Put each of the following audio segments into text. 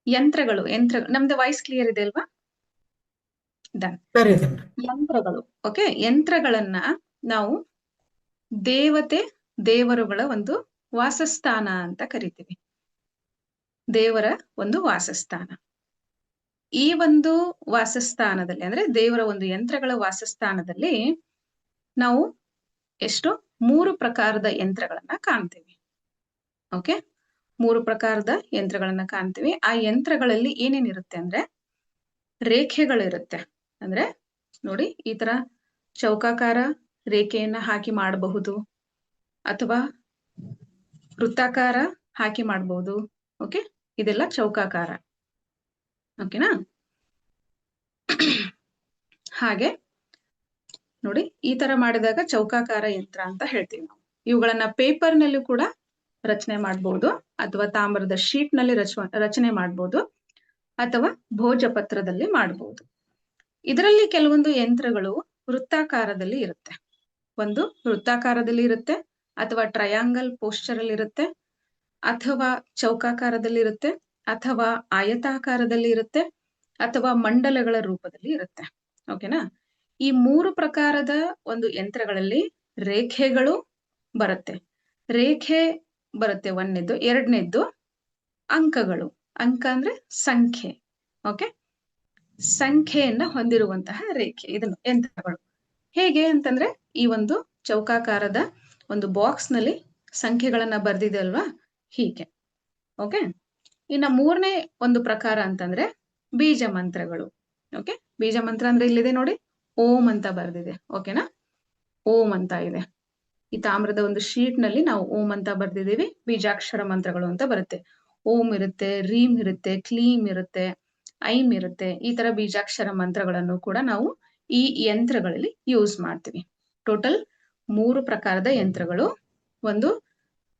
ಯಂತ್ರಗಳು ನಮ್ದು voice clear ಇದೆ ಅಲ್ವಾ? ಡನ್. ಯಂತ್ರಗಳು. ಓಕೆ, ಯಂತ್ರಗಳನ್ನ ನಾವು ದೇವರುಗಳ ಒಂದು ವಾಸಸ್ಥಾನ ಅಂತ ಕರಿತೀವಿ. ದೇವರ ಒಂದು ವಾಸಸ್ಥಾನ. ಈ ಒಂದು ವಾಸಸ್ಥಾನದಲ್ಲಿ ಅಂದ್ರೆ ದೇವರ ಒಂದು ಯಂತ್ರಗಳ ವಾಸಸ್ಥಾನದಲ್ಲಿ ನಾವು ಎಷ್ಟು 3 ಪ್ರಕಾರದ ಯಂತ್ರಗಳನ್ನ ಕಾಣ್ತೀವಿ. ಓಕೆ, 3 ಪ್ರಕಾರದ ಯಂತ್ರಗಳನ್ನ ಕಾಣ್ತೀವಿ. ಆ ಯಂತ್ರಗಳಲ್ಲಿ ಏನೇನಿರುತ್ತೆ ಅಂದ್ರೆ ರೇಖೆಗಳಿರುತ್ತೆ. ಅಂದ್ರೆ ನೋಡಿ, ಈ ತರ ಚೌಕಾಕಾರ ರೇಖೆಯನ್ನ ಹಾಕಿ ಮಾಡಬಹುದು, ಅಥವಾ ವೃತ್ತಾಕಾರ ಹಾಕಿ ಮಾಡಬಹುದು. ಓಕೆ, ಇದೆಲ್ಲ ಚೌಕಾಕಾರ. ಓಕೆನಾ? ಹಾಗೆ ನೋಡಿ, ಈ ತರ ಮಾಡಿದಾಗ ಚೌಕಾಕಾರ ಯಂತ್ರ ಅಂತ ಹೇಳ್ತೀವಿ ನಾವು. ಇವುಗಳನ್ನ ಪೇಪರ್ ನಲ್ಲಿ ಕೂಡ ರಚನೆ ಮಾಡಬಹುದು, ಅಥವಾ ತಾಮ್ರದ ಶೀಟ್ ನಲ್ಲಿ ರಚನೆ ಮಾಡಬಹುದು, ಅಥವಾ ಭೋಜಪತ್ರದಲ್ಲಿ ಮಾಡಬಹುದು. ಇದರಲ್ಲಿ ಕೆಲವೊಂದು ಯಂತ್ರಗಳು ವೃತ್ತಾಕಾರದಲ್ಲಿ ಇರುತ್ತೆ. ಒಂದು ವೃತ್ತಾಕಾರದಲ್ಲಿ ಇರುತ್ತೆ, ಅಥವಾ ಟ್ರಯಾಂಗಲ್ ಪೋಸ್ಚರ್ ಅಲ್ಲಿ ಇರುತ್ತೆ, ಅಥವಾ ಚೌಕಾಕಾರದಲ್ಲಿ ಇರುತ್ತೆ, ಅಥವಾ ಆಯತಾಕಾರದಲ್ಲಿ ಇರುತ್ತೆ, ಅಥವಾ ಮಂಡಲಗಳ ರೂಪದಲ್ಲಿ ಇರುತ್ತೆ. ಓಕೆನಾ? ಈ 3 ಪ್ರಕಾರದ ಒಂದು ಯಂತ್ರಗಳಲ್ಲಿ ರೇಖೆಗಳು ಬರುತ್ತೆ. ರೇಖೆ ಬರುತ್ತೆ ಒಂದನೇದ್ದು. ಎರಡನೇದ್ದು ಅಂಕಗಳು. ಅಂಕ ಅಂದ್ರೆ ಸಂಖ್ಯೆ. ಓಕೆ, ಸಂಖ್ಯೆಯನ್ನ ಹೊಂದಿರುವಂತಹ ರೇಖೆ ಇದನ್ನು ಯಂತ್ರಗಳು. ಹೇಗೆ ಅಂತಂದ್ರೆ ಈ ಒಂದು ಚೌಕಾಕಾರದ ಒಂದು ಬಾಕ್ಸ್ ನಲ್ಲಿ ಸಂಖ್ಯೆಗಳನ್ನ ಬರ್ದಿದೆ ಅಲ್ವಾ, ಹೀಗೆ. ಓಕೆ, ಇನ್ನ 3ನೇ ಒಂದು ಪ್ರಕಾರ ಅಂತಂದ್ರೆ ಬೀಜ ಮಂತ್ರಗಳು. ಓಕೆ, ಬೀಜ ಮಂತ್ರ ಅಂದ್ರೆ ಇಲ್ಲಿದೆ ನೋಡಿ, ಓಂ ಅಂತ ಬರ್ದಿದೆ. ಓಕೆನಾ? ಓಂ ಅಂತ ಇದೆ. ಈ ತಾಮ್ರದ ಒಂದು ಶೀಟ್ ನಲ್ಲಿ ನಾವು ಓಂ ಅಂತ ಬರ್ದಿದೀವಿ. ಬೀಜಾಕ್ಷರ ಮಂತ್ರಗಳು ಅಂತ ಬರುತ್ತೆ. ಓಂ ಇರುತ್ತೆ, ರೀಮ್ ಇರುತ್ತೆ, ಕ್ಲೀಮ್ ಇರುತ್ತೆ, ಐಮ್ ಇರುತ್ತೆ. ಈ ತರ ಬೀಜಾಕ್ಷರ ಮಂತ್ರಗಳನ್ನು ಕೂಡ ನಾವು ಈ ಯಂತ್ರಗಳಲ್ಲಿ ಯೂಸ್ ಮಾಡ್ತೀವಿ. ಟೋಟಲ್ 3 ಪ್ರಕಾರದ ಯಂತ್ರಗಳು. ಒಂದು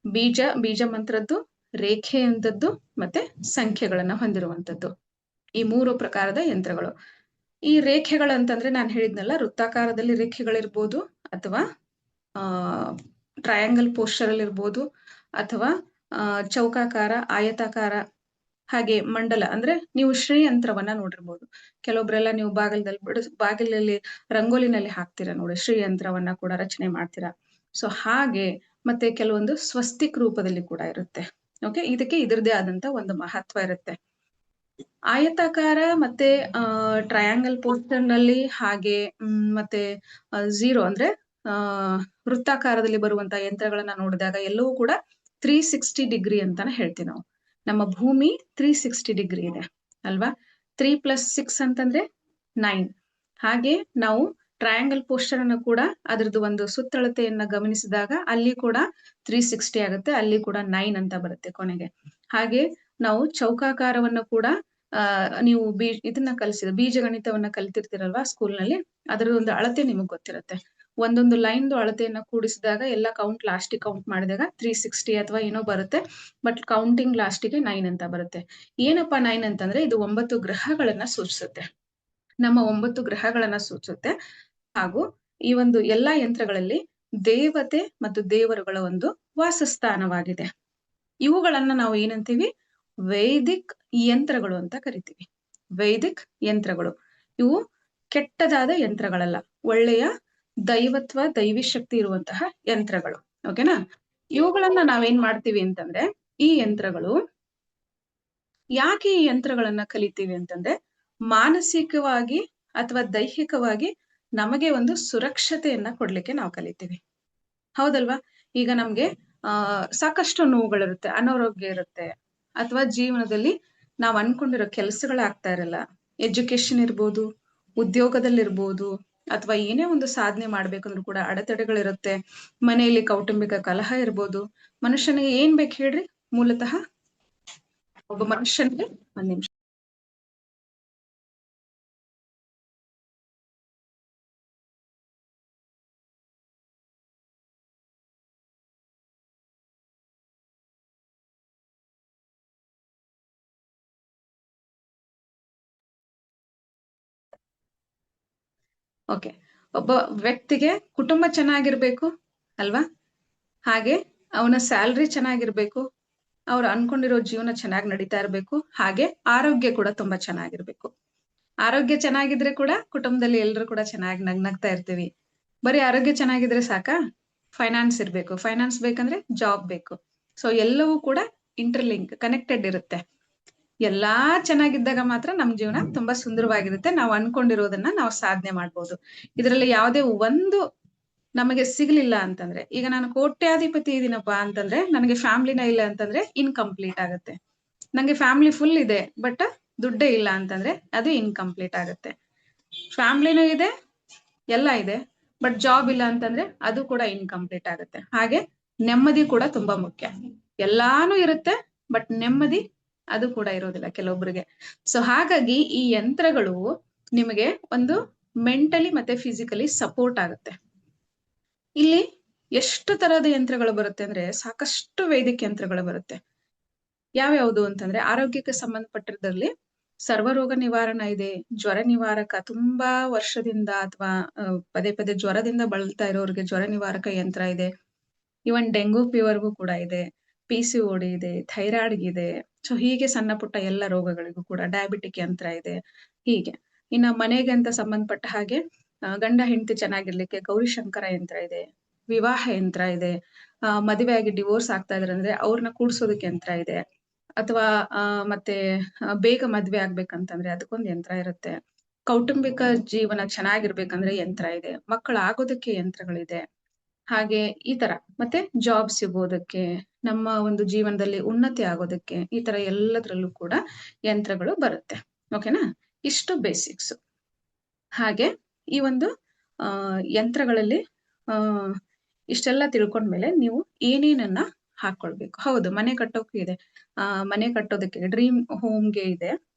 ಬೀಜ ಮಂತ್ರದ್ದು, ರೇಖೆ ಅಂತದ್ದು, ಮತ್ತೆ ಸಂಖ್ಯೆಗಳನ್ನ ಹೊಂದಿರುವಂತದ್ದು. ಈ 3 ಪ್ರಕಾರದ ಯಂತ್ರಗಳು. ಈ ರೇಖೆಗಳಂತಂದ್ರೆ ನಾನು ಹೇಳಿದ್ನಲ್ಲ, ವೃತ್ತಾಕಾರದಲ್ಲಿ ರೇಖೆಗಳಿರ್ಬೋದು, ಅಥವಾ ಟ್ರಯಾಂಗಲ್ ಪೋಸ್ಚರ್ ಅಲ್ಲಿ ಇರ್ಬೋದು, ಅಥವಾ ಚೌಕಾಕಾರ, ಆಯತಾಕಾರ, ಹಾಗೆ ಮಂಡಲ ಅಂದ್ರೆ ನೀವು ಶ್ರೀಯಂತ್ರವನ್ನ ನೋಡಿರ್ಬೋದು. ಕೆಲವೊಬ್ರೆಲ್ಲ ನೀವು ಬಾಗಿಲಲ್ಲಿ ರಂಗೋಲಿನಲ್ಲಿ ಹಾಕ್ತೀರಾ ನೋಡಿ, ಶ್ರೀಯಂತ್ರವನ್ನ ಕೂಡ ರಚನೆ ಮಾಡ್ತೀರಾ. ಸೊ ಹಾಗೆ ಮತ್ತೆ ಕೆಲವೊಂದು ಸ್ವಸ್ತಿಕ್ ರೂಪದಲ್ಲಿ ಕೂಡ ಇರುತ್ತೆ. ಓಕೆ, ಇದಕ್ಕೆ ಇದರದೇ ಆದಂತ ಒಂದು ಮಹತ್ವ ಇರುತ್ತೆ. ಆಯತಾಕಾರ ಮತ್ತೆ ಟ್ರಯಾಂಗಲ್ ಪೋಸ್ಟರ್ ನಲ್ಲಿ, ಹಾಗೆ ಮತ್ತೆ ಝೀರೋ ಅಂದ್ರೆ ವೃತ್ತಾಕಾರದಲ್ಲಿ ಬರುವಂತಹ ಯಂತ್ರಗಳನ್ನ ನೋಡಿದಾಗ ಎಲ್ಲವೂ ಕೂಡ 360 ಡಿಗ್ರಿ ಅಂತಾನೆ ಹೇಳ್ತೀವಿ ನಾವು. ನಮ್ಮ ಭೂಮಿ 360 ಡಿಗ್ರಿ ಇದೆ ಅಲ್ವಾ? 3 + 6 ಅಂತಂದ್ರೆ 9. ಹಾಗೆ ನಾವು ಟ್ರಯಾಂಗಲ್ ಪೋಸ್ಟರ್ ಅನ್ನು ಕೂಡ ಅದರದ್ದು ಒಂದು ಸುತ್ತಳತೆಯನ್ನ ಗಮನಿಸಿದಾಗ ಅಲ್ಲಿ ಕೂಡ 360 ಆಗುತ್ತೆ, ಅಲ್ಲಿ ಕೂಡ 9 ಅಂತ ಬರುತ್ತೆ ಕೊನೆಗೆ. ಹಾಗೆ ನಾವು ಚೌಕಾಕಾರವನ್ನು ಕೂಡ ನೀವು ಇದನ್ನ ಬೀಜಗಣಿತವನ್ನ ಕಲಿತಿರ್ತೀರಲ್ವಾ ಸ್ಕೂಲ್ ನಲ್ಲಿ, ಅದರ ಒಂದು ಅಳತೆ ನಿಮಗ್ ಗೊತ್ತಿರುತ್ತೆ. ಒಂದೊಂದು ಲೈನ್ ಅಳತೆಯನ್ನ ಕೂಡಿಸಿದಾಗ ಎಲ್ಲ ಲಾಸ್ಟಿಗೆ ಕೌಂಟ್ ಮಾಡಿದಾಗ 360 ಅಥವಾ ಏನೋ ಬರುತ್ತೆ. ಬಟ್ ಕೌಂಟಿಂಗ್ ಲಾಸ್ಟಿಗೆ 9 ಅಂತ ಬರುತ್ತೆ. ಏನಪ್ಪಾ 9 ಅಂತಂದ್ರೆ ಇದು 9 ಗ್ರಹಗಳನ್ನ ಸೂಚಿಸುತ್ತೆ. ನಮ್ಮ 9 ಗ್ರಹಗಳನ್ನ ಸೂಚಿಸುತ್ತೆ. ಹಾಗೂ ಈ ಒಂದು ಎಲ್ಲಾ ಯಂತ್ರಗಳಲ್ಲಿ ದೇವತೆ ಮತ್ತು ದೇವರುಗಳ ಒಂದು ವಾಸಸ್ಥಾನವಾಗಿದೆ. ಇವುಗಳನ್ನ ನಾವು ಏನಂತೀವಿ? ವೈದಿಕ್ ಯಂತ್ರಗಳು ಅಂತ ಕರಿತೀವಿ. ವೈದಿಕ್ ಯಂತ್ರಗಳು. ಇವು ಕೆಟ್ಟದಾದ ಯಂತ್ರಗಳಲ್ಲ, ಒಳ್ಳೆಯ ದೈವಿ ಶಕ್ತಿ ಇರುವಂತಹ ಯಂತ್ರಗಳು. ಓಕೆನಾ? ಇವುಗಳನ್ನ ನಾವೇನ್ ಮಾಡ್ತೀವಿ ಅಂತಂದ್ರೆ, ಈ ಯಂತ್ರಗಳು ಯಾಕೆ ಈ ಯಂತ್ರಗಳನ್ನ ಕಲಿತೀವಿ ಅಂತಂದ್ರೆ, ಮಾನಸಿಕವಾಗಿ ಅಥವಾ ದೈಹಿಕವಾಗಿ ನಮಗೆ ಒಂದು ಸುರಕ್ಷತೆಯನ್ನ ಕೊಡ್ಲಿಕ್ಕೆ ನಾವು ಕಲಿತೀವಿ. ಹೌದಲ್ವಾ? ಈಗ ನಮ್ಗೆ ಸಾಕಷ್ಟು ನೋವುಗಳಿರುತ್ತೆ, ಅನಾರೋಗ್ಯ ಇರುತ್ತೆ, ಅಥವಾ ಜೀವನದಲ್ಲಿ ನಾವ್ ಅನ್ಕೊಂಡಿರೋ ಕೆಲಸಗಳಾಗ್ತಾ ಇರಲ್ಲ, ಎಜುಕೇಶನ್ ಇರ್ಬೋದು, ಉದ್ಯೋಗದಲ್ಲಿರ್ಬೋದು, ಅಥವಾ ಏನೇ ಒಂದು ಸಾಧನೆ ಮಾಡ್ಬೇಕಂದ್ರೂ ಕೂಡ ಅಡೆತಡೆಗಳಿರುತ್ತೆ, ಮನೆಯಲ್ಲಿ ಕೌಟುಂಬಿಕ ಕಲಹ ಇರ್ಬೋದು. ಮನುಷ್ಯನಿಗೆ ಏನ್ ಬೇಕು ಹೇಳ್ರಿ? ಮೂಲತಃ ಒಬ್ಬ ಮನುಷ್ಯನಿಗೆ ಒಂದ್ ನಿಮಿಷ ಓಕೆ, ಒಬ್ಬ ವ್ಯಕ್ತಿಗೆ ಕುಟುಂಬ ಚೆನ್ನಾಗಿರ್ಬೇಕು ಅಲ್ವಾ? ಹಾಗೆ ಅವನ ಸ್ಯಾಲ್ರಿ ಚೆನ್ನಾಗಿರ್ಬೇಕು, ಅವ್ರು ಅನ್ಕೊಂಡಿರೋ ಜೀವನ ಚೆನ್ನಾಗಿ ನಡೀತಾ ಇರ್ಬೇಕು. ಹಾಗೆ ಆರೋಗ್ಯ ಕೂಡ ತುಂಬಾ ಚೆನ್ನಾಗಿರ್ಬೇಕು. ಆರೋಗ್ಯ ಚೆನ್ನಾಗಿದ್ರೆ ಕೂಡ ಕುಟುಂಬದಲ್ಲಿ ಎಲ್ಲರೂ ಕೂಡ ಚೆನ್ನಾಗಿ ನಗ್ನಗ್ತಾ ಇರ್ತೀವಿ. ಬರೀ ಆರೋಗ್ಯ ಚೆನ್ನಾಗಿದ್ರೆ ಸಾಕಾ? ಫೈನಾನ್ಸ್ ಇರ್ಬೇಕು. ಫೈನಾನ್ಸ್ ಬೇಕಂದ್ರೆ ಜಾಬ್ ಬೇಕು. ಸೊ ಎಲ್ಲವೂ ಕೂಡ ಇಂಟರ್ಲಿಂಕ್ ಕನೆಕ್ಟೆಡ್ ಇರುತ್ತೆ. ಎಲ್ಲಾ ಚೆನ್ನಾಗಿದ್ದಾಗ ಮಾತ್ರ ನಮ್ ಜೀವನ ತುಂಬಾ ಸುಂದರವಾಗಿರುತ್ತೆ. ನಾವು ಅನ್ಕೊಂಡಿರೋದನ್ನ ನಾವು ಸಾಧನೆ ಮಾಡ್ಬೋದು. ಇದರಲ್ಲಿ ಯಾವುದೇ ಒಂದು ನಮಗೆ ಸಿಗ್ಲಿಲ್ಲ ಅಂತಂದ್ರೆ, ಈಗ ನಾನು ಕೋಟ್ಯಾಧಿಪತಿ ಇದೀನಪ್ಪಾ ಅಂತಂದ್ರೆ ನನಗೆ ಫ್ಯಾಮಿಲಿನ ಇಲ್ಲ ಅಂತಂದ್ರೆ ಇನ್ಕಂಪ್ಲೀಟ್ ಆಗುತ್ತೆ. ನಂಗೆ ಫ್ಯಾಮಿಲಿ ಫುಲ್ ಇದೆ ಬಟ್ ದುಡ್ಡೇ ಇಲ್ಲ ಅಂತಂದ್ರೆ ಅದು ಇನ್ಕಂಪ್ಲೀಟ್ ಆಗುತ್ತೆ. ಫ್ಯಾಮಿಲಿನೂ ಇದೆ, ಎಲ್ಲ ಇದೆ, ಬಟ್ ಜಾಬ್ ಇಲ್ಲ ಅಂತಂದ್ರೆ ಅದು ಕೂಡ ಇನ್ಕಂಪ್ಲೀಟ್ ಆಗುತ್ತೆ. ಹಾಗೆ ನೆಮ್ಮದಿ ಕೂಡ ತುಂಬಾ ಮುಖ್ಯ. ಎಲ್ಲಾನು ಇರುತ್ತೆ ಬಟ್ ನೆಮ್ಮದಿ ಅದು ಕೂಡ ಇರೋದಿಲ್ಲ ಕೆಲವೊಬ್ಬರಿಗೆ. ಸೊ ಹಾಗಾಗಿ ಈ ಯಂತ್ರಗಳು ನಿಮಗೆ ಒಂದು ಮೆಂಟಲಿ ಮತ್ತೆ ಫಿಸಿಕಲಿ ಸಪೋರ್ಟ್ ಆಗುತ್ತೆ. ಇಲ್ಲಿ ಎಷ್ಟು ತರಹದ ಯಂತ್ರಗಳು ಬರುತ್ತೆ ಅಂದ್ರೆ ಸಾಕಷ್ಟು ವೈದಿಕ ಯಂತ್ರಗಳು ಬರುತ್ತೆ. ಯಾವ್ಯಾವುದು ಅಂತಂದ್ರೆ ಆರೋಗ್ಯಕ್ಕೆ ಸಂಬಂಧಪಟ್ಟಿದ್ದಲ್ಲಿ ಸರ್ವರೋಗ ನಿವಾರಣಾ ಇದೆ, ಜ್ವರ ನಿವಾರಕ, ತುಂಬಾ ವರ್ಷದಿಂದ ಅಥವಾ ಪದೇ ಪದೇ ಜ್ವರದಿಂದ ಬಳಲ್ತಾ ಇರೋರಿಗೆ ಜ್ವರ ನಿವಾರಕ ಯಂತ್ರ ಇದೆ. ಇವನ್ ಡೆಂಗು ಫೀವರ್ಗೂ ಕೂಡ ಇದೆ, PCOD ಇದೆ, ಥೈರಾಯ್ಡ್ ಇದೆ. ಸೊ ಹೀಗೆ ಸಣ್ಣ ಪುಟ್ಟ ಎಲ್ಲ ರೋಗಗಳಿಗೂ ಕೂಡ ಡಯಾಬಿಟಿಕ್ ಯಂತ್ರ ಇದೆ. ಹೀಗೆ ಇನ್ನ ಮನೆಗೆ ಅಂತ ಸಂಬಂಧಪಟ್ಟ ಹಾಗೆ ಗಂಡ ಹೆಂಡತಿ ಚೆನ್ನಾಗಿರ್ಲಿಕ್ಕೆ ಗೌರಿಶಂಕರ ಯಂತ್ರ ಇದೆ, ವಿವಾಹ ಯಂತ್ರ ಇದೆ, ಮದುವೆ ಆಗಿ ಡಿವೋರ್ಸ್ ಆಗ್ತಾ ಇದ್ರೆ ಅಂದ್ರೆ ಅವ್ರನ್ನ ಕೂಡ್ಸೋದಕ್ಕೆ ಯಂತ್ರ ಇದೆ, ಅಥವಾ ಮತ್ತೆ ಬೇಗ ಮದ್ವೆ ಆಗ್ಬೇಕಂತಂದ್ರೆ ಅದಕ್ಕೊಂದು ಯಂತ್ರ ಇರುತ್ತೆ. ಕೌಟುಂಬಿಕ ಜೀವನ ಚೆನ್ನಾಗಿರ್ಬೇಕಂದ್ರೆ ಯಂತ್ರ ಇದೆ, ಮಕ್ಕಳು ಆಗೋದಕ್ಕೆ ಯಂತ್ರಗಳಿದೆ. ಹಾಗೆ ಈ ತರ ಮತ್ತೆ ಜಾಬ್ ಸಿಗೋದಕ್ಕೆ, ನಮ್ಮ ಒಂದು ಜೀವನದಲ್ಲಿ ಉನ್ನತಿ ಆಗೋದಕ್ಕೆ, ಈ ತರ ಎಲ್ಲದರಲ್ಲೂ ಕೂಡ ಯಂತ್ರಗಳು ಬರುತ್ತೆ. ಓಕೆನಾ? ಇಷ್ಟು ಬೇಸಿಕ್ಸ್. ಹಾಗೆ ಈ ಒಂದು ಯಂತ್ರಗಳಲ್ಲಿ ಇಷ್ಟೆಲ್ಲ ತಿಳ್ಕೊಂಡ್ಮೇಲೆ ನೀವು ಏನೇನನ್ನ ಹಾಕೊಳ್ಬೇಕು. ಹೌದು, ಮನೆ ಕಟ್ಟೋಕೆ ಇದೆ, ಮನೆ ಕಟ್ಟೋದಕ್ಕೆ ಡ್ರೀಮ್ ಹೋಮ್ಗೆ ಇದೆ.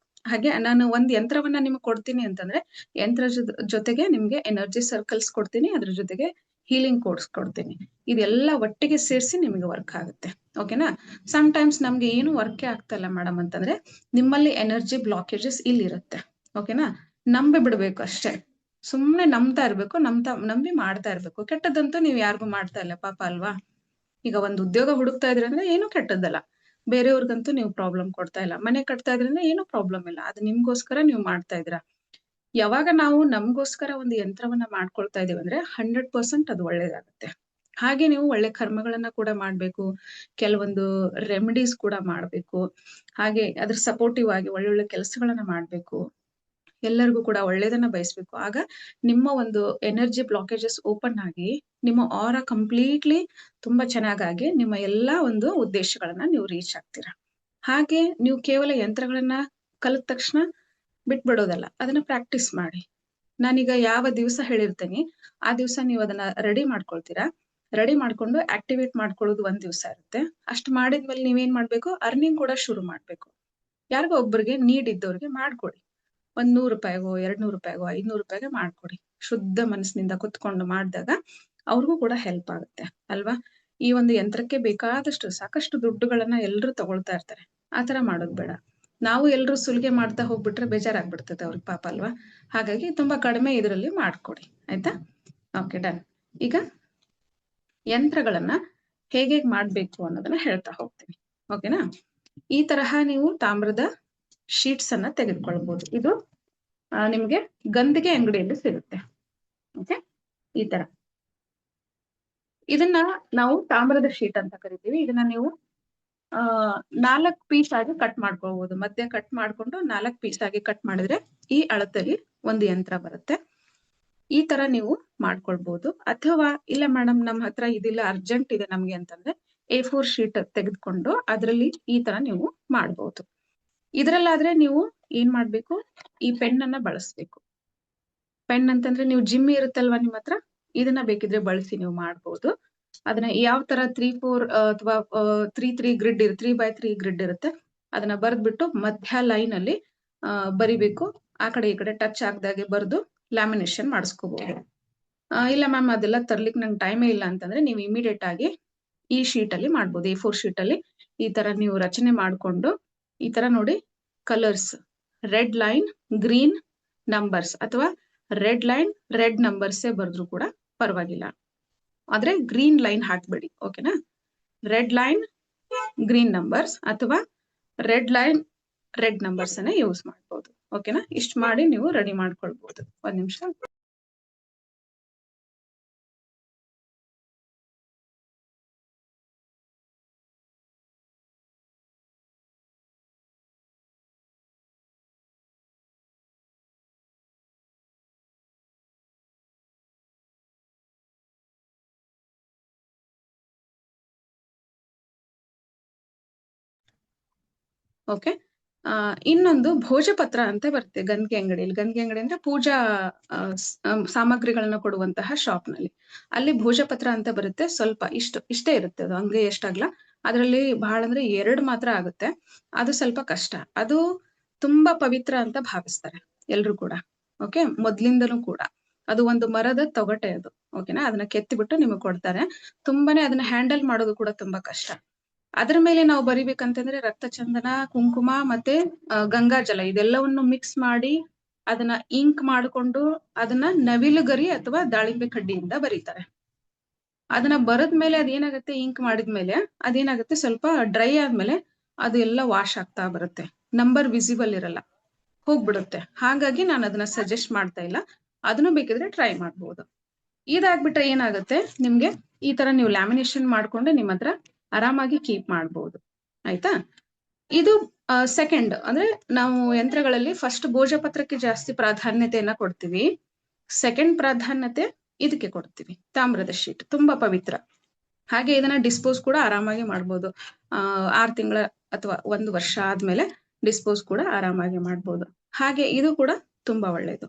ಹಾಗೆ ನಾನು ಒಂದ್ ಯಂತ್ರವನ್ನ ನಿಮ್ಗೆ ಕೊಡ್ತೀನಿ ಅಂತಂದ್ರೆ ಯಂತ್ರ ಜೊತೆಗೆ ನಿಮ್ಗೆ ಎನರ್ಜಿ ಸರ್ಕಲ್ಸ್ ಕೊಡ್ತೀನಿ, ಅದ್ರ ಜೊತೆಗೆ ಹೀಲಿಂಗ್ ಕೋಡ್ಸ್ ಕೊಡ್ತೀನಿ. ಇದೆಲ್ಲ ಒಟ್ಟಿಗೆ ಸೇರಿಸಿ ನಿಮ್ಗೆ ವರ್ಕ್ ಆಗುತ್ತೆ. ಓಕೆನಾ? ಸಮ್ ಟೈಮ್ಸ್ ನಮ್ಗೆ ಏನು ವರ್ಕೇ ಆಗ್ತಾ ಇಲ್ಲ ಮೇಡಮ್ ಅಂತಂದ್ರೆ ನಿಮ್ಮಲ್ಲಿ ಎನರ್ಜಿ ಬ್ಲಾಕೇಜಸ್ ಇಲ್ಲಿರುತ್ತೆ. ಓಕೆನಾ? ನಂಬಿ ಬಿಡ್ಬೇಕು ಅಷ್ಟೇ. ಸುಮ್ನೆ ನಂಬ್ತಾ ಇರ್ಬೇಕು, ನಂಬಿ ಮಾಡ್ತಾ ಇರ್ಬೇಕು. ಕೆಟ್ಟದಂತೂ ನೀವು ಯಾರಿಗೂ ಮಾಡ್ತಾ ಇಲ್ಲ ಪಾಪ ಅಲ್ವಾ? ಈಗ ಒಂದು ಉದ್ಯೋಗ ಹುಡುಕ್ತಾ ಇದ್ರೆ ಅಂದ್ರೆ ಏನು ಕೆಟ್ಟದ್ದಲ್ಲ. ಬೇರೆಯವ್ರಿಗಂತೂ ನೀವು ಪ್ರಾಬ್ಲಮ್ ಕೊಡ್ತಾ ಇಲ್ಲ. ಮನೆ ಕಟ್ತಾ ಇದ್ರಿಂದ ಏನು ಪ್ರಾಬ್ಲಮ್ ಇಲ್ಲ, ಅದು ನಿಮ್ಗೋಸ್ಕರ ನೀವು ಮಾಡ್ತಾ ಇದ್ರ. ಯಾವಾಗ ನಾವು ನಮ್ಗೋಸ್ಕರ ಒಂದು ಯಂತ್ರವನ್ನ ಮಾಡ್ಕೊಳ್ತಾ ಇದೀವಿ ಅಂದ್ರೆ 100% ಅದು ಒಳ್ಳೇದಾಗುತ್ತೆ. ಹಾಗೆ ನೀವು ಒಳ್ಳೆ ಕರ್ಮಗಳನ್ನ ಕೂಡ ಮಾಡ್ಬೇಕು, ಕೆಲವೊಂದು ರೆಮಿಡೀಸ್ ಕೂಡ ಮಾಡ್ಬೇಕು, ಹಾಗೆ ಅದ್ರ ಸಪೋರ್ಟಿವ್ ಆಗಿ ಒಳ್ಳೊಳ್ಳೆ ಕೆಲಸಗಳನ್ನ ಮಾಡ್ಬೇಕು, ಎಲ್ಲರಿಗೂ ಕೂಡ ಒಳ್ಳೇದನ್ನ ಬಯಸ್ಬೇಕು. ಆಗ ನಿಮ್ಮ ಒಂದು ಎನರ್ಜಿ ಬ್ಲಾಕೇಜಸ್ ಓಪನ್ ಆಗಿ ನಿಮ್ಮ ಆರಾ ಕಂಪ್ಲೀಟ್ಲಿ ತುಂಬಾ ಚೆನ್ನಾಗಾಗಿ ನಿಮ್ಮ ಎಲ್ಲಾ ಒಂದು ಉದ್ದೇಶಗಳನ್ನ ನೀವು ರೀಚ್ ಆಗ್ತೀರಾ. ಹಾಗೆ ನೀವು ಕೇವಲ ಯಂತ್ರಗಳನ್ನ ಕಲಿತ ತಕ್ಷಣ ಬಿಟ್ಬಿಡೋದಲ್ಲ, ಅದನ್ನ ಪ್ರಾಕ್ಟೀಸ್ ಮಾಡಿ. ನಾನೀಗ ಯಾವ ದಿವಸ ಹೇಳಿರ್ತೇನೆ ಆ ದಿವಸ ನೀವು ಅದನ್ನ ರೆಡಿ ಮಾಡ್ಕೊಳ್ತೀರಾ. ರೆಡಿ ಮಾಡ್ಕೊಂಡು ಆಕ್ಟಿವೇಟ್ ಮಾಡ್ಕೊಳ್ಳೋದು ಒಂದ್ ದಿವಸ ಇರುತ್ತೆ. ಅಷ್ಟು ಮಾಡಿದ್ಮೇಲೆ ನೀವೇನ್ ಮಾಡ್ಬೇಕು, ಅರ್ನಿಂಗ್ ಕೂಡ ಶುರು ಮಾಡ್ಬೇಕು. ಯಾರಿಗೋ ಒಬ್ಬರಿಗೆ ನೀಡ್ ಇದ್ದವ್ರಿಗೆ ಮಾಡ್ಕೊಡಿ. ₹100, ₹200, ₹500 ಮಾಡ್ಕೊಡಿ. ಶುದ್ಧ ಮನಸ್ಸಿನಿಂದ ಕುತ್ಕೊಂಡು ಮಾಡಿದಾಗ ಅವ್ರಿಗೂ ಕೂಡ ಹೆಲ್ಪ್ ಆಗುತ್ತೆ ಅಲ್ವಾ? ಈ ಒಂದು ಯಂತ್ರಕ್ಕೆ ಬೇಕಾದಷ್ಟು ಸಾಕಷ್ಟು ದುಡ್ಡುಗಳನ್ನ ಎಲ್ರು ತಗೊಳ್ತಾ ಇರ್ತಾರೆ. ಆತರ ಮಾಡೋದ್ ಬೇಡ. ನಾವು ಎಲ್ರು ಸುಲಿಗೆ ಮಾಡ್ತಾ ಹೋಗ್ಬಿಟ್ರೆ ಬೇಜಾರಾಗ್ಬಿಡ್ತದೆ ಅವ್ರಿಗೆ ಪಾಪ ಅಲ್ವಾ? ಹಾಗಾಗಿ ತುಂಬಾ ಕಡಿಮೆ ಇದರಲ್ಲಿ ಮಾಡ್ಕೊಡಿ. ಆಯ್ತಾ? Okay, done. ಈಗ ಯಂತ್ರಗಳನ್ನ ಹೇಗೆ ಮಾಡ್ಬೇಕು ಅನ್ನೋದನ್ನ ಹೇಳ್ತಾ ಹೋಗ್ತೀನಿ. ಓಕೆನಾ? ಈ ತರಹ ನೀವು ತಾಮ್ರದ ಶೀಟ್ಸ್ ಅನ್ನ ತೆಗೆದುಕೊಳ್ಬಹುದು. ಇದು ನಿಮ್ಗೆ ಗಂದಿಗೆ ಅಂಗಡಿಯಲ್ಲಿ ಸಿಗುತ್ತೆ. ಓಕೆ, ಈ ತರ ಇದನ್ನ ನಾವು ತಾಮ್ರದ ಶೀಟ್ ಅಂತ ಕರಿತೀವಿ. ಇದನ್ನ ನೀವು 4 ಪೀಸ್ ಆಗಿ ಕಟ್ ಮಾಡ್ಕೋಬಹುದು. ಮಧ್ಯ ಕಟ್ ಮಾಡ್ಕೊಂಡು 4 ಪೀಸ್ ಆಗಿ ಕಟ್ ಮಾಡಿದ್ರೆ ಈ ಅಳತೆಯಲ್ಲಿ ಒಂದು ಯಂತ್ರ ಬರುತ್ತೆ. ಈ ತರ ನೀವು ಮಾಡ್ಕೊಳ್ಬಹುದು. ಅಥವಾ ಇಲ್ಲ ಮೇಡಮ್ ನಮ್ಮ ಹತ್ರ ಇದಿಲ್ಲ, ಅರ್ಜೆಂಟ್ ಇದೆ ನಮ್ಗೆ ಅಂತಂದ್ರೆ A4 ಶೀಟ್ ತೆಗೆದುಕೊಂಡು ಅದರಲ್ಲಿ ಈ ತರ ನೀವು ಮಾಡ್ಬಹುದು. ಇದ್ರಲ್ಲಾದ್ರೆ ನೀವು ಏನ್ ಮಾಡ್ಬೇಕು, ಈ ಪೆನ್ ಅನ್ನ ಬಳಸ್ಬೇಕು. ಪೆನ್ ಅಂತಂದ್ರೆ ನೀವು ಜಿಮ್ಮಿ ಇರುತ್ತಲ್ವಾ ನಿಮ್ಮ ಹತ್ರ, ಇದನ್ನ ಬೇಕಿದ್ರೆ ಬಳಸಿ ನೀವು ಮಾಡ್ಬೋದು. ಅದನ್ನ ಯಾವ ತರ 3-4 ಅಥವಾ 3-3 ಗ್ರಿಡ್ 3x3 ಗ್ರಿಡ್ ಇರುತ್ತೆ, ಅದನ್ನ ಬರೆದ್ಬಿಟ್ಟು ಮಧ್ಯ ಲೈನ್ ಅಲ್ಲಿ ಬರಿಬೇಕು. ಆ ಕಡೆ ಈ ಕಡೆ ಟಚ್ ಆಗದಾಗೆ ಬರೆದು ಲ್ಯಾಮಿನೇಷನ್ ಮಾಡಿಸ್ಕೋಬಹುದು. ಇಲ್ಲ ಮ್ಯಾಮ್ ಅದೆಲ್ಲ ತರ್ಲಿಕ್ಕೆ ನಂಗೆ ಟೈಮೇ ಇಲ್ಲ ಅಂತಂದ್ರೆ ನೀವು ಇಮಿಡಿಯೇಟ್ ಆಗಿ ಈ ಶೀಟ್ ಅಲ್ಲಿ ಮಾಡ್ಬೋದು. A4 ಶೀಟ್ ಅಲ್ಲಿ ಈ ತರ ನೀವು ರಚನೆ ಮಾಡ್ಕೊಂಡು ಈ ತರ ನೋಡಿ, colours red line green numbers ಅಥವಾ ರೆಡ್ ಲೈನ್ ರೆಡ್ ನಂಬರ್ಸೇ ಬರೆದ್ರು ಕೂಡ ಪರವಾಗಿಲ್ಲ, ಆದ್ರೆ ಗ್ರೀನ್ ಲೈನ್ ಹಾಕ್ಬೇಡಿ. ಓಕೆನಾ? ರೆಡ್ ಲೈನ್ ಗ್ರೀನ್ ನಂಬರ್ಸ್ ಅಥವಾ ರೆಡ್ ಲೈನ್ ರೆಡ್ ನಂಬರ್ಸ್ ಅನ್ನ ಯೂಸ್ ಮಾಡ್ಬೋದು. ಓಕೆನಾ? ಇಷ್ಟು ಮಾಡಿ ನೀವು ರೆಡಿ ಮಾಡ್ಕೊಳ್ಬಹುದು. ಒಂದ್ ನಿಮಿಷ. ಓಕೆ. ಇನ್ನೊಂದು ಭೋಜಪತ್ರ ಅಂತ ಬರುತ್ತೆ ಗಂಧಿಗೆ ಅಂಗಡಿಯಲ್ಲಿ. ಗಂಧಿಗೆ ಅಂಗಡಿ ಅಂದ್ರೆ ಪೂಜಾ ಸಾಮಗ್ರಿಗಳನ್ನ ಕೊಡುವಂತಹ ಶಾಪ್ ನಲ್ಲಿ. ಅಲ್ಲಿ ಭೋಜಪತ್ರ ಅಂತ ಬರುತ್ತೆ. ಸ್ವಲ್ಪ ಇಷ್ಟೇ ಇರುತ್ತೆ ಅದು, ಹಂಗೆ ಎಷ್ಟಾಗ್ಲ. ಅದರಲ್ಲಿ ಬಹಳ ಅಂದ್ರೆ 2 ಮಾತ್ರ ಆಗುತ್ತೆ. ಅದು ಸ್ವಲ್ಪ ಕಷ್ಟ. ಅದು ತುಂಬಾ ಪವಿತ್ರ ಅಂತ ಭಾವಿಸ್ತಾರೆ ಎಲ್ರು ಕೂಡ. ಓಕೆ, ಮೊದ್ಲಿಂದನೂ ಕೂಡ ಅದು ಒಂದು ಮರದ ತೊಗಟೆ ಅದು. ಓಕೆನಾ? ಅದನ್ನ ಕೆತ್ತಿಬಿಟ್ಟು ನಿಮಗೆ ಕೊಡ್ತಾರೆ. ತುಂಬಾನೇ ಅದನ್ನ ಹ್ಯಾಂಡಲ್ ಮಾಡೋದು ಕೂಡ ತುಂಬಾ ಕಷ್ಟ. ಅದರ ಮೇಲೆ ನಾವು ಬರಿಬೇಕಂತಂದ್ರೆ ರಕ್ತ ಚಂದನ, ಕುಂಕುಮ ಮತ್ತೆ ಗಂಗಾಜಲ ಇದೆಲ್ಲವನ್ನು ಮಿಕ್ಸ್ ಮಾಡಿ ಅದನ್ನ ಇಂಕ್ ಮಾಡಿಕೊಂಡು ಅದನ್ನ ನವಿಲುಗರಿ ಅಥವಾ ದಾಳಿಂಬೆ ಕಡ್ಡಿಯಿಂದ ಬರೀತಾರೆ. ಅದನ್ನ ಬರದ್ಮೇಲೆ ಅದೇನಾಗುತ್ತೆ, ಇಂಕ್ ಮಾಡಿದ್ಮೇಲೆ ಅದೇನಾಗುತ್ತೆ, ಸ್ವಲ್ಪ ಡ್ರೈ ಆದ್ಮೇಲೆ ಅದು ಎಲ್ಲ ವಾಶ್ ಆಗ್ತಾ ಬರುತ್ತೆ. ನಂಬರ್ ವಿಸಿಬಲ್ ಇರಲ್ಲ, ಹೋಗ್ಬಿಡುತ್ತೆ. ಹಾಗಾಗಿ ನಾನು ಅದನ್ನ ಸಜೆಸ್ಟ್ ಮಾಡ್ತಾ ಇಲ್ಲ. ಅದನ್ನು ಬೇಕಿದ್ರೆ ಟ್ರೈ ಮಾಡ್ಬೋದು. ಇದಾಗ್ಬಿಟ್ರೆ ಏನಾಗುತ್ತೆ, ನಿಮ್ಗೆ ಈ ತರ ನೀವು ಲ್ಯಾಮಿನೇಷನ್ ಮಾಡ್ಕೊಂಡು ನಿಮ್ಮ ಹತ್ರ ಆರಾಮಾಗಿ ಕೀಪ್ ಮಾಡ್ಬೋದು. ಆಯ್ತಾ? ಇದು ಸೆಕೆಂಡ್ ಅಂದ್ರೆ ನಾವು ಯಂತ್ರಗಳಲ್ಲಿ ಫಸ್ಟ್ ಭೋಜಪತ್ರಕ್ಕೆ ಜಾಸ್ತಿ ಪ್ರಾಧಾನ್ಯತೆಯನ್ನ ಕೊಡ್ತೀವಿ. ಸೆಕೆಂಡ್ ಪ್ರಾಧಾನ್ಯತೆ ಇದಕ್ಕೆ ಕೊಡ್ತೀವಿ, ತಾಮ್ರದ ಶೀಟ್. ತುಂಬಾ ಪವಿತ್ರ. ಹಾಗೆ ಇದನ್ನ ಡಿಸ್ಪೋಸ್ ಕೂಡ ಆರಾಮಾಗಿ ಮಾಡ್ಬೋದು. 6 ತಿಂಗಳ ಅಥವಾ 1 ವರ್ಷ ಆದ್ಮೇಲೆ ಡಿಸ್ಪೋಸ್ ಕೂಡ ಆರಾಮಾಗಿ ಮಾಡ್ಬೋದು. ಹಾಗೆ ಇದು ಕೂಡ ತುಂಬಾ ಒಳ್ಳೇದು.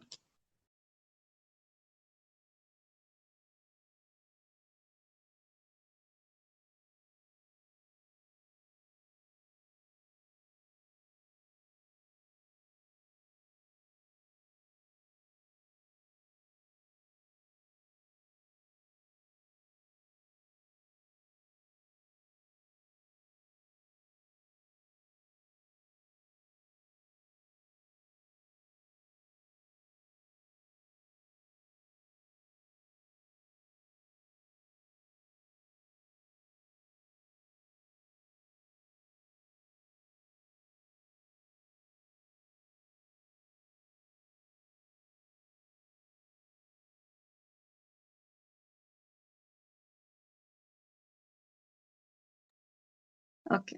ಓಕೆ,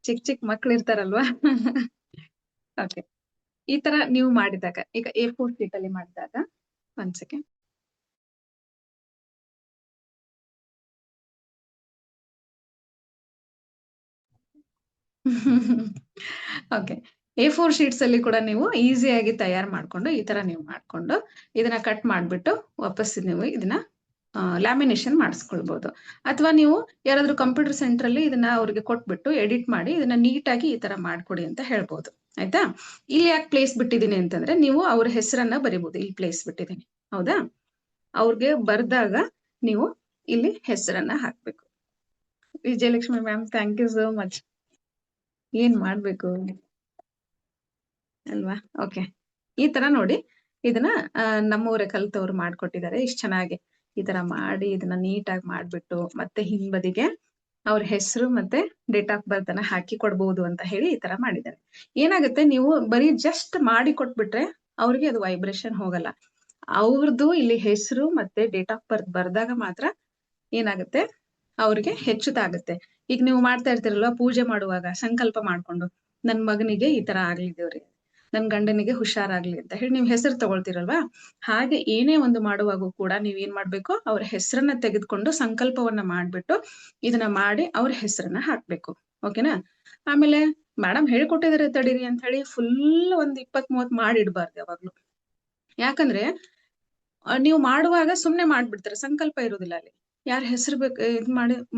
ಚಿಕ್ಕ ಮಕ್ಳು ಇರ್ತಾರಲ್ವಾ? ಓಕೆ, ಈ ತರ ನೀವು ಮಾಡಿದಾಗ, ಈಗ A4 ಶೀಟ್ ಅಲ್ಲಿ ಮಾಡಿದಾಗ, ಒಂದ್ ಸೆಕೆಂಡ್. ಓಕೆ, A4 ಶೀಟ್ಸ್ ಅಲ್ಲಿ ಕೂಡ ನೀವು ಈಸಿಯಾಗಿ ತಯಾರು ಮಾಡ್ಕೊಂಡು ಈ ತರ ನೀವು ಮಾಡ್ಕೊಂಡು ಇದನ್ನ ಕಟ್ ಮಾಡ್ಬಿಟ್ಟು ವಾಪಸ್ ನೀವು ಇದನ್ನ ಲ್ಯಾಮಿನೇಷನ್ ಮಾಡಿಸ್ಕೊಳ್ಬಹುದು. ಅಥವಾ ನೀವು ಯಾರಾದ್ರೂ ಕಂಪ್ಯೂಟರ್ ಸೆಂಟರ್ ಅಲ್ಲಿ ಇದನ್ನ ಅವ್ರಿಗೆ ಕೊಟ್ಬಿಟ್ಟು ಎಡಿಟ್ ಮಾಡಿ ಇದನ್ನ ನೀಟಾಗಿ ಈ ತರ ಮಾಡ್ಕೊಡಿ ಅಂತ ಹೇಳ್ಬೋದು. ಆಯ್ತಾ? ಇಲ್ಲಿ ಯಾಕೆ ಪ್ಲೇಸ್ ಬಿಟ್ಟಿದ್ದೀನಿ ಅಂತಂದ್ರೆ, ನೀವು ಅವ್ರ ಹೆಸರನ್ನ ಬರಿಬಹುದು. ಇಲ್ಲಿ ಪ್ಲೇಸ್ ಬಿಟ್ಟಿದ್ದೀನಿ, ಹೌದಾ? ಅವ್ರಿಗೆ ಬರ್ದಾಗ ನೀವು ಇಲ್ಲಿ ಹೆಸರನ್ನ ಹಾಕ್ಬೇಕು. Vijayalakshmi ma'am, thank you so much. ಏನ್ ಮಾಡ್ಬೇಕು ಅಲ್ವಾ? ಓಕೆ, ಈ ತರ ನೋಡಿ ಇದನ್ನ ನಮ್ಮವರೇ ಕಲ್ತವ್ರು ಮಾಡ್ಕೊಟ್ಟಿದ್ದಾರೆ. ಇಷ್ಟ ಚೆನ್ನಾಗಿ ಈ ತರ ಮಾಡಿ ಇದನ್ನ ನೀಟಾಗಿ ಮಾಡ್ಬಿಟ್ಟು ಮತ್ತೆ ಹಿಂಬದಿಗೆ ಅವ್ರ ಹೆಸರು ಮತ್ತೆ ಡೇಟ್ ಆಫ್ ಬರ್ತ್ ಅನ್ನ ಹಾಕಿ ಕೊಡ್ಬೋದು ಅಂತ ಹೇಳಿ ಈ ತರ ಮಾಡಿದ್ದಾರೆ. ಏನಾಗುತ್ತೆ, ನೀವು ಬರೀ ಜಸ್ಟ್ ಮಾಡಿ ಕೊಟ್ಬಿಟ್ರೆ ಅವ್ರಿಗೆ ಅದು ವೈಬ್ರೇಷನ್ ಹೋಗಲ್ಲ. ಅವ್ರದ್ದು ಇಲ್ಲಿ ಹೆಸರು ಮತ್ತೆ ಡೇಟ್ ಆಫ್ ಬರ್ತ್ ಬರ್ದಾಗ ಮಾತ್ರ ಏನಾಗುತ್ತೆ, ಅವ್ರಿಗೆ ಹೆಚ್ಚುತ್ತಾಗುತ್ತೆ. ಈಗ ನೀವು ಮಾಡ್ತಾ ಇರ್ತೀರಲ್ವಾ, ಪೂಜೆ ಮಾಡುವಾಗ ಸಂಕಲ್ಪ ಮಾಡ್ಕೊಂಡು, ನನ್ ಮಗನಿಗೆ ಈ ತರ ಆಗ್ಲಿ ದೇವ್ರಿ, ನನ್ ಗಂಡನಿಗೆ ಹುಷಾರಾಗ್ಲಿ ಅಂತ ಹೇಳಿ ನೀವು ಹೆಸರು ತಗೊಳ್ತಿರಲ್ವಾ, ಹಾಗೆ ಏನೇ ಒಂದು ಮಾಡುವಾಗೂ ಕೂಡ ನೀವ್ ಏನ್ ಮಾಡ್ಬೇಕು, ಅವ್ರ ಹೆಸರನ್ನ ತೆಗೆದುಕೊಂಡು ಸಂಕಲ್ಪವನ್ನ ಮಾಡ್ಬಿಟ್ಟು ಇದನ್ನ ಮಾಡಿ ಅವ್ರ ಹೆಸರನ್ನ ಹಾಕ್ಬೇಕು. ಓಕೆನಾ? ಆಮೇಲೆ ಮೇಡಮ್ ಹೇಳ್ಕೊಟ್ಟಿದಾರೆ ತಡೀರಿ ಅಂತ ಹೇಳಿ ಫುಲ್ ಒಂದ್ 20-30 ಮಾಡಿಡ್ಬಾರ್ದು ಯಾವಾಗ್ಲು. ಯಾಕಂದ್ರೆ ನೀವು ಮಾಡುವಾಗ ಸುಮ್ನೆ ಮಾಡ್ಬಿಡ್ತಾರೆ, ಸಂಕಲ್ಪ ಇರುದಿಲ್ಲ ಅಲ್ಲಿ. ಯಾರ ಹೆಸರು ಬೇಕು ಇದ್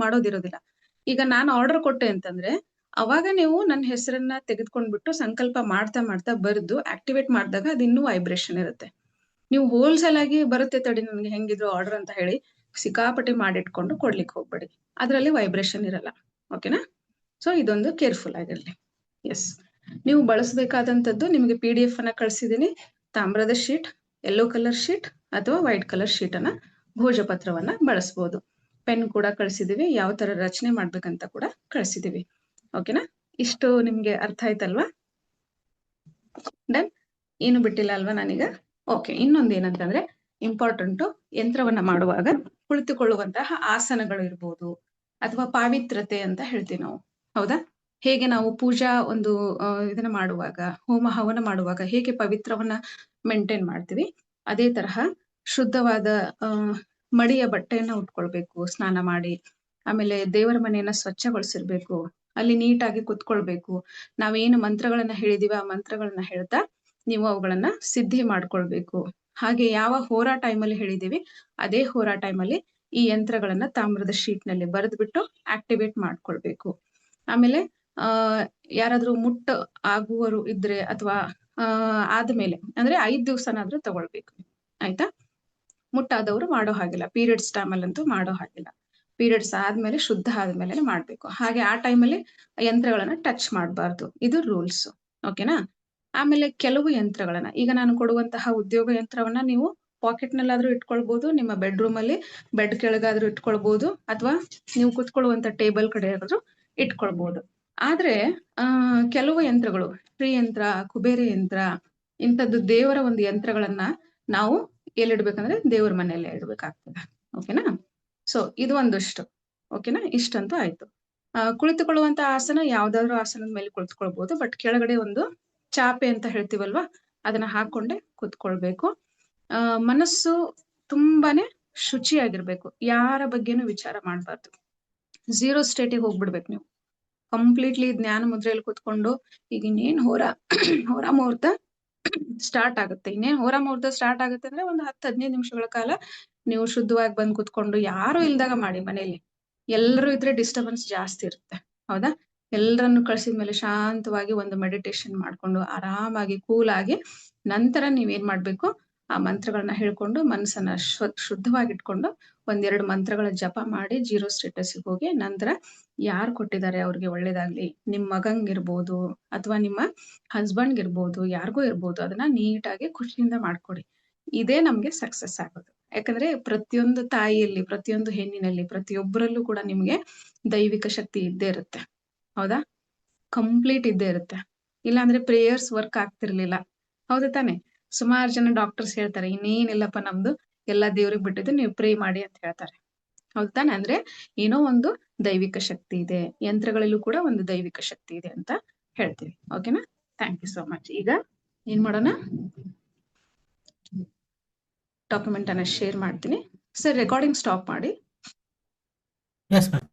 ಮಾಡೋದಿರೋದಿಲ್ಲ. ಈಗ ನಾನು ಆರ್ಡರ್ ಕೊಟ್ಟೆ ಅಂತಂದ್ರೆ ಅವಾಗ ನೀವು ನನ್ನ ಹೆಸರನ್ನ ತೆಗೆದುಕೊಂಡ್ಬಿಟ್ಟು ಸಂಕಲ್ಪ ಮಾಡ್ತಾ ಮಾಡ್ತಾ ಬರೆದು ಆಕ್ಟಿವೇಟ್ ಮಾಡಿದಾಗ ಅದು ಇನ್ನೂ ವೈಬ್ರೇಷನ್ ಇರುತ್ತೆ. ನೀವು ಹೋಲ್ಸೇಲ್ ಆಗಿ ಬರುತ್ತೆ ತಡಿ ನನ್ಗೆ ಹೆಂಗಿದ್ರು ಆರ್ಡರ್ ಅಂತ ಹೇಳಿ ಸಿಕ್ಕಾಪಟ್ಟಿ ಮಾಡಿಟ್ಕೊಂಡು ಕೊಡ್ಲಿಕ್ಕೆ ಹೋಗ್ಬೇಡಿ, ಅದರಲ್ಲಿ ವೈಬ್ರೇಷನ್ ಇರಲ್ಲ. ಓಕೆನಾ? ಸೊ ಇದೊಂದು ಕೇರ್ಫುಲ್ ಆಗಿರ್ಲಿ. ಎಸ್, ನೀವು ಬಳಸಬೇಕಾದಂತದ್ದು ನಿಮಗೆ PDF ಅನ್ನ ಕಳಿಸಿದೀನಿ. ತಾಮ್ರದ ಶೀಟ್, ಯೆಲ್ಲೋ ಕಲರ್ ಶೀಟ್ ಅಥವಾ ವೈಟ್ ಕಲರ್ ಶೀಟ್ ಅನ್ನ ಭೋಜಪತ್ರವನ್ನ ಬಳಸಬಹುದು. ಪೆನ್ ಕೂಡ ಕಳಿಸಿದೀವಿ, ಯಾವ ತರ ರಚನೆ ಮಾಡ್ಬೇಕಂತ ಕೂಡ ಕಳಿಸಿದೀವಿ. ಓಕೆನಾ? ಇಷ್ಟು ನಿಮ್ಗೆ ಅರ್ಥ ಆಯ್ತಲ್ವಾ? ಡನ್. ಏನು ಬಿಟ್ಟಿಲ್ಲ ಅಲ್ವಾ ನಾನೀಗ? ಓಕೆ. ಇನ್ನೊಂದು ಏನಂತಂದ್ರೆ ಇಂಪಾರ್ಟೆಂಟ್, ಯಂತ್ರವನ್ನ ಮಾಡುವಾಗ ಕುಳಿತುಕೊಳ್ಳುವಂತಹ ಆಸನಗಳು ಇರ್ಬೋದು, ಅಥವಾ ಪಾವಿತ್ರತೆ ಅಂತ ಹೇಳ್ತೀವಿ ನಾವು. ಹೌದಾ? ಹೇಗೆ ನಾವು ಪೂಜಾ ಒಂದು ಇದನ್ನ ಮಾಡುವಾಗ, ಹೋಮ ಹವನ ಮಾಡುವಾಗ ಹೇಗೆ ಪವಿತ್ರವನ್ನ ಮೇಂಟೈನ್ ಮಾಡ್ತೀವಿ, ಅದೇ ತರಹ ಶುದ್ಧವಾದ ಮಡಿಯ ಬಟ್ಟೆಯನ್ನ ಉಟ್ಕೊಳ್ಬೇಕು ಸ್ನಾನ ಮಾಡಿ. ಆಮೇಲೆ ದೇವರ ಮನೆಯನ್ನ ಸ್ವಚ್ಛಗೊಳಿಸಿರ್ಬೇಕು, ಅಲ್ಲಿ ನೀಟಾಗಿ ಕುತ್ಕೊಳ್ಬೇಕು. ನಾವೇನು ಮಂತ್ರಗಳನ್ನ ಹೇಳಿದೀವಿ ಆ ಮಂತ್ರಗಳನ್ನ ಹೇಳ್ತಾ ನೀವು ಅವುಗಳನ್ನ ಸಿದ್ಧಿ ಮಾಡ್ಕೊಳ್ಬೇಕು. ಹಾಗೆ ಯಾವ ಹೋರಾ ಟೈಮಲ್ಲಿ ಹೇಳಿದೀವಿ ಅದೇ ಹೋರಾ ಟೈಮಲ್ಲಿ ಈ ಯಂತ್ರಗಳನ್ನ ತಾಮ್ರದ ಶೀಟ್ ನಲ್ಲಿ ಬರೆದ್ಬಿಟ್ಟು ಆಕ್ಟಿವೇಟ್ ಮಾಡ್ಕೊಳ್ಬೇಕು. ಆಮೇಲೆ ಯಾರಾದ್ರೂ ಮುಟ್ಟ ಆಗುವರು ಇದ್ರೆ ಅಥವಾ ಆದ್ಮೇಲೆ ಅಂದ್ರೆ 5 ದಿವಸನಾದ್ರೂ ತಗೊಳ್ಬೇಕು. ಆಯ್ತಾ? ಮುಟ್ಟಾದವರು ಮಾಡೋ ಹಾಗಿಲ್ಲ, ಪೀರಿಯಡ್ಸ್ ಟೈಮಲ್ಲಂತೂ ಮಾಡೋ ಹಾಗಿಲ್ಲ. ಪೀರಿಯಡ್ಸ್ ಆದ್ಮೇಲೆ, ಶುದ್ಧ ಆದ್ಮೇಲೆ ಮಾಡ್ಬೇಕು. ಹಾಗೆ ಆ ಟೈಮಲ್ಲಿ ಯಂತ್ರಗಳನ್ನ ಟಚ್ ಮಾಡಬಾರ್ದು. ಇದು ರೂಲ್ಸ್. ಓಕೆನಾ? ಆಮೇಲೆ ಕೆಲವು ಯಂತ್ರಗಳನ್ನ, ಈಗ ನಾನು ಕೊಡುವಂತಹ ಉದ್ಯೋಗ ಯಂತ್ರವನ್ನ ನೀವು ಪಾಕೆಟ್ ನಲ್ಲಾದ್ರೂ ಇಟ್ಕೊಳ್ಬಹುದು, ನಿಮ್ಮ ಬೆಡ್ರೂಮ್ ಅಲ್ಲಿ ಬೆಡ್ ಕೆಳಗಾದ್ರೂ ಇಟ್ಕೊಳ್ಬಹುದು, ಅಥವಾ ನೀವು ಕುತ್ಕೊಳ್ಳುವಂತ ಟೇಬಲ್ ಕಡೆ ಆದ್ರೂ ಇಟ್ಕೊಳ್ಬಹುದು. ಆದ್ರೆ ಕೆಲವು ಯಂತ್ರಗಳು, ಶ್ರೀಯಂತ್ರ, ಕುಬೇರ ಯಂತ್ರ, ಇಂಥದ್ದು ದೇವರ ಒಂದು ಯಂತ್ರಗಳನ್ನ ನಾವು ಎಲ್ಲಿಡ್ಬೇಕಂದ್ರೆ ದೇವ್ರ ಮನೆಯಲ್ಲೇ ಇಡ್ಬೇಕಾಗ್ತದೆ. ಓಕೆನಾ? ಸೊ ಇದು ಒಂದಷ್ಟು. ಓಕೆನಾ? ಇಷ್ಟಂತೂ ಆಯ್ತು. ಕುಳಿತುಕೊಳ್ಳುವಂತ ಆಸನ ಯಾವ್ದಾದ್ರು ಆಸನದ ಮೇಲೆ ಕುಳಿತುಕೊಳ್ಬಹುದು, ಬಟ್ ಕೆಳಗಡೆ ಒಂದು ಚಾಪೆ ಅಂತ ಹೇಳ್ತೀವಲ್ವಾ, ಅದನ್ನ ಹಾಕೊಂಡೆ ಕುತ್ಕೊಳ್ಬೇಕು. ಮನಸ್ಸು ತುಂಬಾನೇ ಶುಚಿಯಾಗಿರ್ಬೇಕು, ಯಾರ ಬಗ್ಗೆನೂ ವಿಚಾರ ಮಾಡ್ಬಾರ್ದು. 0 ಸ್ಟೇಟಿಗೆ ಹೋಗ್ಬಿಡ್ಬೇಕು ನೀವು. ಕಂಪ್ಲೀಟ್ಲಿ ಜ್ಞಾನ ಮುದ್ರೆಯಲ್ಲಿ ಕುತ್ಕೊಂಡು ಈಗ ಇನ್ನೇನ್ ಹೋರಾ ಮುಹೂರ್ತ ಸ್ಟಾರ್ಟ್ ಆಗುತ್ತೆ. ಇನ್ನೇನ್ ಹೋರಾ ಮುಹೂರ್ತ ಸ್ಟಾರ್ಟ್ ಆಗುತ್ತೆ ಅಂದ್ರೆ ಒಂದು 10-15 ನಿಮಿಷಗಳ ಕಾಲ ನೀವು ಶುದ್ಧವಾಗಿ ಬಂದ್ ಕುತ್ಕೊಂಡು, ಯಾರು ಇಲ್ದಾಗ ಮಾಡಿ. ಮನೆಯಲ್ಲಿ ಎಲ್ಲರೂ ಇದ್ರೆ ಡಿಸ್ಟರ್ಬೆನ್ಸ್ ಜಾಸ್ತಿ ಇರುತ್ತೆ. ಹೌದಾ? ಎಲ್ಲರನ್ನು ಕಳ್ಸಿದ್ಮೇಲೆ ಶಾಂತವಾಗಿ ಒಂದು ಮೆಡಿಟೇಷನ್ ಮಾಡ್ಕೊಂಡು ಆರಾಮಾಗಿ ಕೂಲ್ ಆಗಿ ನಂತರ ನೀವೇನ್ ಮಾಡ್ಬೇಕು, ಆ ಮಂತ್ರಗಳನ್ನ ಹೇಳ್ಕೊಂಡು ಮನಸ್ಸನ್ನ ಶುದ್ಧವಾಗಿಟ್ಕೊಂಡು 1-2 ಮಂತ್ರಗಳ ಜಪ ಮಾಡಿ 0 ಸ್ಟೇಟಸ್ಗೆ ಹೋಗಿ, ನಂತರ ಯಾರು ಕೊಟ್ಟಿದ್ದಾರೆ ಅವ್ರಿಗೆ ಒಳ್ಳೇದಾಗ್ಲಿ, ನಿಮ್ ಮಗಂಗಿರ್ಬೋದು ಅಥವಾ ನಿಮ್ಮ ಹಸ್ಬೆಂಡ್ ಇರ್ಬೋದು, ಯಾರಿಗೂ ಇರ್ಬೋದು, ಅದನ್ನ ನೀಟಾಗಿ ಖುಷಿಯಿಂದ ಮಾಡ್ಕೊಡಿ. ಇದೇ ನಮ್ಗೆ ಸಕ್ಸಸ್ ಆಗೋದು. ಯಾಕಂದ್ರೆ ಪ್ರತಿಯೊಂದು ತಾಯಿಯಲ್ಲಿ, ಪ್ರತಿಯೊಂದು ಹೆಣ್ಣಿನಲ್ಲಿ, ಪ್ರತಿಯೊಬ್ಬರಲ್ಲೂ ಕೂಡ ನಿಮ್ಗೆ ದೈವಿಕ ಶಕ್ತಿ ಇದ್ದೇ ಇರುತ್ತೆ. ಹೌದಾ? ಕಂಪ್ಲೀಟ್ ಇದ್ದೇ ಇರುತ್ತೆ. ಇಲ್ಲಾಂದ್ರೆ ಪ್ರೇಯರ್ಸ್ ವರ್ಕ್ ಆಗ್ತಿರ್ಲಿಲ್ಲ. ಹೌದಾ ತಾನೆ? ಸುಮಾರು ಜನ ಡಾಕ್ಟರ್ಸ್ ಹೇಳ್ತಾರೆ, ಇನ್ನೇನಿಲ್ಲಪ್ಪ ನಮ್ದು ಎಲ್ಲಾ ದೇವ್ರಿಗೆ ಬಿಟ್ಟಿದ್ದು, ನೀವು ಪ್ರೇ ಮಾಡಿ ಅಂತ ಹೇಳ್ತಾರೆ. ಹೌದಾನೆ? ಅಂದ್ರೆ ಏನೋ ಒಂದು ದೈವಿಕ ಶಕ್ತಿ ಇದೆ, ಯಂತ್ರಗಳಲ್ಲೂ ಕೂಡ ಒಂದು ದೈವಿಕ ಶಕ್ತಿ ಇದೆ ಅಂತ ಹೇಳ್ತೀವಿ. ಓಕೆನಾ? Thank you so much. ಈಗ ಏನ್ ಮಾಡೋಣ, ಡಾಕ್ಯುಮೆಂಟ್ ಅನ್ನ ಶೇರ್ ಮಾಡ್ತೀನಿ. ಸರ್ ರೆಕಾರ್ಡಿಂಗ್ ಸ್ಟಾಪ್ ಮಾಡಿ. Yes, ma'am.